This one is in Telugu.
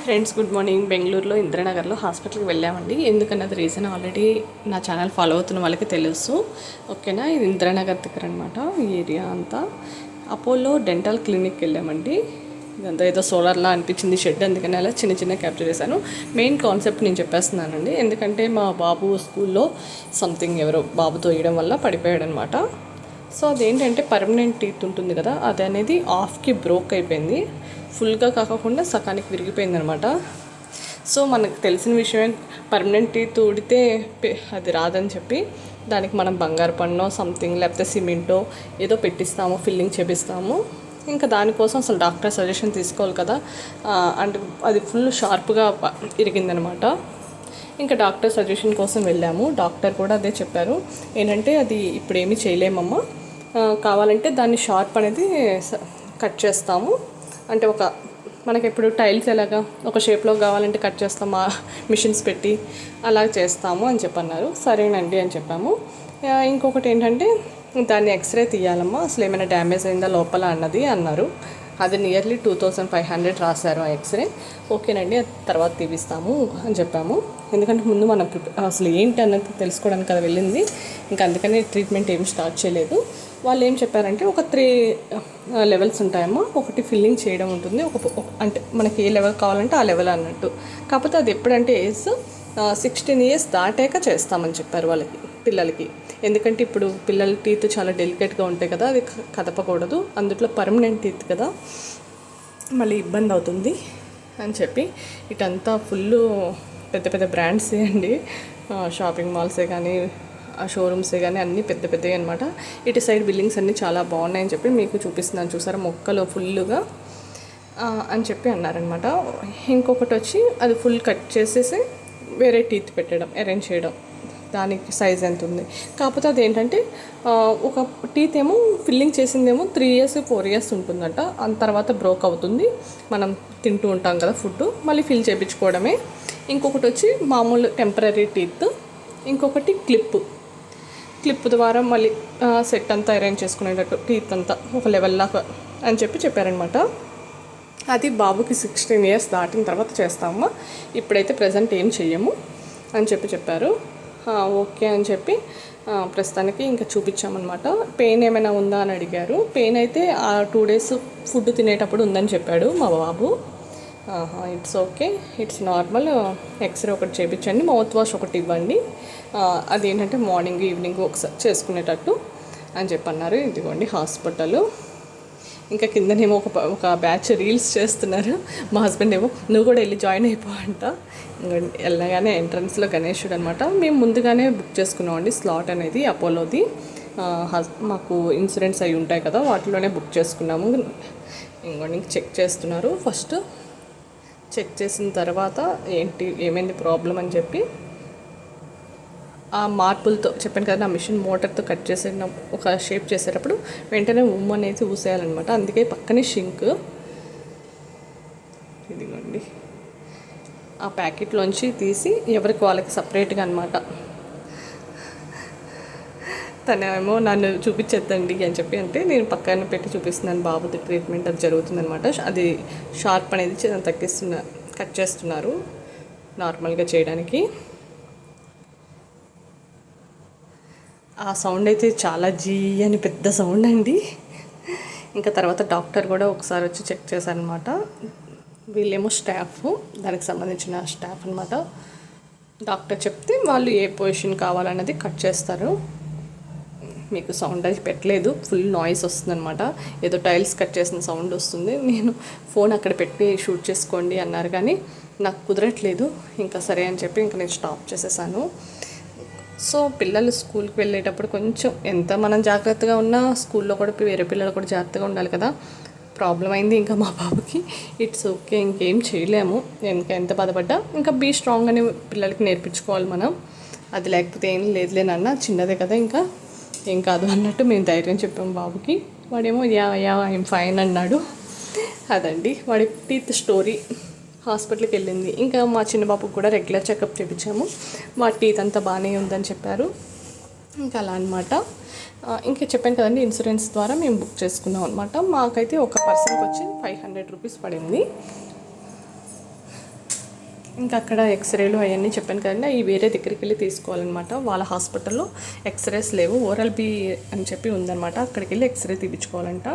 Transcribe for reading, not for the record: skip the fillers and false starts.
Friends good morning. బెంగళూరులో ఇంద్రనగర్లో హాస్పిటల్కి వెళ్ళామండి. ఎందుకన్నది రీజన్ ఆల్రెడీ నా ఛానల్ ఫాలో అవుతున్న వాళ్ళకి తెలుసు. ఓకేనా, ఇది ఇంద్రనగర్ దగ్గర అనమాట. ఈ ఏరియా అంతా అపోలో డెంటల్ క్లినిక్కి వెళ్ళామండి. ఇదంతా ఏదో సోలార్లా అనిపించింది షెడ్, అందుకని అలా చిన్న చిన్న క్యాప్చర్ చేశాను. మెయిన్ కాన్సెప్ట్ నేను చెప్పేస్తున్నానండి, ఎందుకంటే మా బాబు స్కూల్లో సంథింగ్ ఎవరో బాబుతో వేయడం వల్ల పడిపోయాడు అనమాట. సో అదేంటంటే పర్మనెంట్ టీత్ ఉంటుంది కదా, అది అనేది హాఫ్కి బ్రోక్ అయిపోయింది. ఫుల్గా కాకుండా సకానికి విరిగిపోయింది అనమాట. సో మనకు తెలిసిన విషయమే, పర్మనెంట్ టీత్ ఊడితే అది రాదని చెప్పి దానికి మనం బంగారు పన్నో సంథింగ్ లేకపోతే సిమెంటో ఏదో పెట్టిస్తాము, ఫిల్లింగ్ చేపిస్తాము. ఇంకా దానికోసం అసలు డాక్టర్ సజెషన్ తీసుకోవాలి కదా. అండ్ అది ఫుల్ షార్ప్గా ఇరిగిందనమాట. ఇంకా డాక్టర్ సజెషన్ కోసం వెళ్ళాము. డాక్టర్ కూడా అదే చెప్పారు, ఏంటంటే అది ఇప్పుడు ఏమీ చేయలేమమ్మా, కావాలంటే దాన్ని షార్ప్ అనేది కట్ చేస్తాము. అంటే మనకి ఇప్పుడు టైల్స్ ఎలాగా ఒక షేప్లో కావాలంటే కట్ చేస్తాము, మిషన్స్ పెట్టి అలా చేస్తాము అని చెప్పన్నారు. సరేనండి అని చెప్పాము. ఇంకొకటి ఏంటంటే దాన్ని ఎక్స్రే తీయాలమ్మా, అసలు ఏమైనా డ్యామేజ్ అయిందా లోపల అన్నారు. అది నియర్లీ 2500 రాశారు ఆ ఎక్స్రే. ఓకేనండి, తర్వాత తీపిస్తాము అని చెప్పాము. ఎందుకంటే ముందు మనం అసలు ఏంటి అన్నది తెలుసుకోవడానికి కదా వెళ్ళింది. ఇంకా అందుకని ట్రీట్మెంట్ ఏమి స్టార్ట్ చేయలేదు. వాళ్ళు ఏం చెప్పారంటే ఒక 3 లెవెల్స్ ఉంటాయమ్మా. ఒకటి ఫిల్లింగ్ చేయడం ఉంటుంది, అంటే మనకి ఏ లెవెల్ కావాలంటే ఆ లెవెల్ అన్నట్టు. కాకపోతే అది ఎప్పుడంటే ఏజ్ 16 years దాటాక చేస్తామని చెప్పారు వాళ్ళకి, పిల్లలకి. ఎందుకంటే ఇప్పుడు పిల్లల టీత్ చాలా డెలికేట్గా ఉంటాయి కదా, అది కదపకూడదు, అందులో పర్మనెంట్ టీత్ కదా, మళ్ళీ ఇబ్బంది అవుతుంది అని చెప్పి. ఇటంతా ఫుల్ పెద్ద పెద్ద బ్రాండ్సే అండి, షాపింగ్ మాల్సే కానీ షోరూమ్సే కానీ అన్నీ పెద్ద పెద్దవి అనమాట. ఇటు సైడ్ బిల్డింగ్స్ అన్నీ చాలా బాగున్నాయని చెప్పి మీకు చూపిస్తున్నాను, చూసారా మొక్కలు ఫుల్గా అని చెప్పి అన్నారనమాట. ఇంకొకటి వచ్చి అది ఫుల్ కట్ చేసేసి వేరే టీత్ పెట్టడం, అరేంజ్ చేయడం, దానికి సైజ్ ఎంత ఉంది. కాకపోతే అదేంటంటే ఒక టీత్ ఏమో ఫిల్లింగ్ చేసిందేమో 3 years 4 years ఉంటుందంట. అంత తర్వాత బ్రోక్ అవుతుంది, మనం తింటూ ఉంటాం కదా ఫుడ్, మళ్ళీ ఫిల్ చేయించుకోవడమే. ఇంకొకటి వచ్చి మామూలు టెంపరీ టీత్, ఇంకొకటి క్లిప్ ద్వారా మళ్ళీ సెట్ అంతా అరేంజ్ చేసుకునేటట్టు టీత్ అంతా ఒక లెవెల్లాగా అని చెప్పారనమాట. అది బాబుకి 16 years దాటిన తర్వాత చేస్తామా, ఇప్పుడైతే ప్రజెంట్ ఏం చెయ్యము అని చెప్పారు. ఓకే అని చెప్పి ప్రస్తుతానికి ఇంకా చూపించామన్నమాట. పెయిన్ ఏమైనా ఉందా అని అడిగారు. పెయిన్ అయితే ఆ 2 days ఫుడ్ తినేటప్పుడు ఉందని చెప్పాడు మా బాబు. It's okay, it's normal, x ray ఒకటి చేయించండి, మౌత్ వాష్ ఒకటి ఇవ్వండి, అదేంటంటే మార్నింగ్ ఈవినింగ్ ఒకసారి చేసుకునేటట్టు అని చెప్పన్నారు. ఇదిగోండి హాస్పిటల్. ఇంకా కిందనేమో ఒక బ్యాచ్ రీల్స్ చేస్తున్నారు. మా హస్బెండ్ ఏమో నువ్వు కూడా వెళ్ళి జాయిన్ అయిపో అంట. వెళ్ళగానే ఎంట్రన్స్లో గణేశుడు అనమాట. మేము ముందుగానే బుక్ చేసుకున్నామండి స్లాట్ అనేది అపోలోది. మాకు ఇన్సూరెన్స్ అవి ఉంటాయి కదా, వాటిలోనే బుక్ చేసుకున్నాము. ఇంకోటి చెక్ చేస్తున్నారు. ఫస్ట్ చెక్ చేసిన తర్వాత ఏమైంది ప్రాబ్లం అని చెప్పి ఆ మార్పులతో చెప్పాను కదా, నా మిషన్ మోటార్తో కట్ చేసిన ఒక షేప్ చేసేటప్పుడు వెంటనే అనేది ఊసేయాలన్నమాట. అందుకే పక్కనే షింక్. ఇదిగోండి ఆ ప్యాకెట్లోంచి తీసి ఎవరికి వాళ్ళకి సపరేట్గా అనమాట. తనేమో నన్ను చూపించేద్దండి అని చెప్పి అంటే నేను పక్కన పెట్టి చూపిస్తున్నాను. బాబుది ట్రీట్మెంట్ అది జరుగుతుందనమాట. అది షార్ప్ అనేది కట్ చేస్తున్నారు నార్మల్గా చేయడానికి. ఆ సౌండ్ అయితే చాలా అని పెద్ద సౌండ్ అండి. ఇంకా తర్వాత డాక్టర్ కూడా ఒకసారి వచ్చి చెక్ చేశారనమాట. వీళ్ళేమో స్టాఫ్, దానికి సంబంధించిన స్టాఫ్ అనమాట. డాక్టర్ చెప్తే వాళ్ళు ఏ పొజిషన్ కావాలన్నది కట్ చేస్తారు. మీకు సౌండ్ అది పెట్టలేదు, ఫుల్ నాయిస్ వస్తుందన్నమాట. ఏదో టైల్స్ కట్ చేసిన సౌండ్ వస్తుంది. నేను ఫోన్ అక్కడ పెట్టి షూట్ చేసుకోండి అన్నారు, కానీ నాకు కుదరట్లేదు. ఇంకా సరే అని చెప్పి ఇంకా నేను స్టాప్ చేసేసాను. సో పిల్లలు స్కూల్కి వెళ్ళేటప్పుడు కొంచెం ఎంత మనం జాగ్రత్తగా ఉన్నా స్కూల్లో కూడా వేరే పిల్లలు కూడా జాగ్రత్తగా ఉండాలి కదా. ప్రాబ్లం అయింది ఇంకా మా బాబుకి. ఇట్స్ ఓకే, ఇంకేం చేయలేము. ఎంత బాధపడ్డా ఇంకా బీ స్ట్రాంగ్ అని పిల్లలకి నేర్పించుకోవాలి మనం. అది లేకపోతే ఏం లేదులేనన్న, చిన్నదే కదా ఇంకా ఏం కాదు అన్నట్టు మేము ధైర్యం చెప్పాము బాబుకి. వాడేమో యా ఐఎమ్ ఫైన్ అన్నాడు. అదండి వాడి టీత్ స్టోరీ. హాస్పిటల్కి వెళ్ళింది. ఇంకా మా చిన్న బాబుకి కూడా రెగ్యులర్ చెకప్ చేయించాము. మా టీత్ అంతా బాగానే ఉందని చెప్పారు. ఇంకా అలా అనమాట. ఇంకా చెప్పాను కదండి, ఇన్సూరెన్స్ ద్వారా మేము బుక్ చేసుకున్నాం అనమాట. మాకైతే ఒక పర్సన్కి వచ్చి 500 రూపీస్ పడింది. ఇంకా అక్కడ ఎక్స్రేలు అవన్నీ చెప్పాను కదండి, అవి వేరే దగ్గరికి వెళ్ళి తీసుకోవాలన్నమాట. వాళ్ళ హాస్పిటల్లో ఎక్స్రేస్ లేవు, ఓరల్ బి అని చెప్పి ఉందన్నమాట, అక్కడికి వెళ్ళి ఎక్స్రే తీపించుకోవాలంట.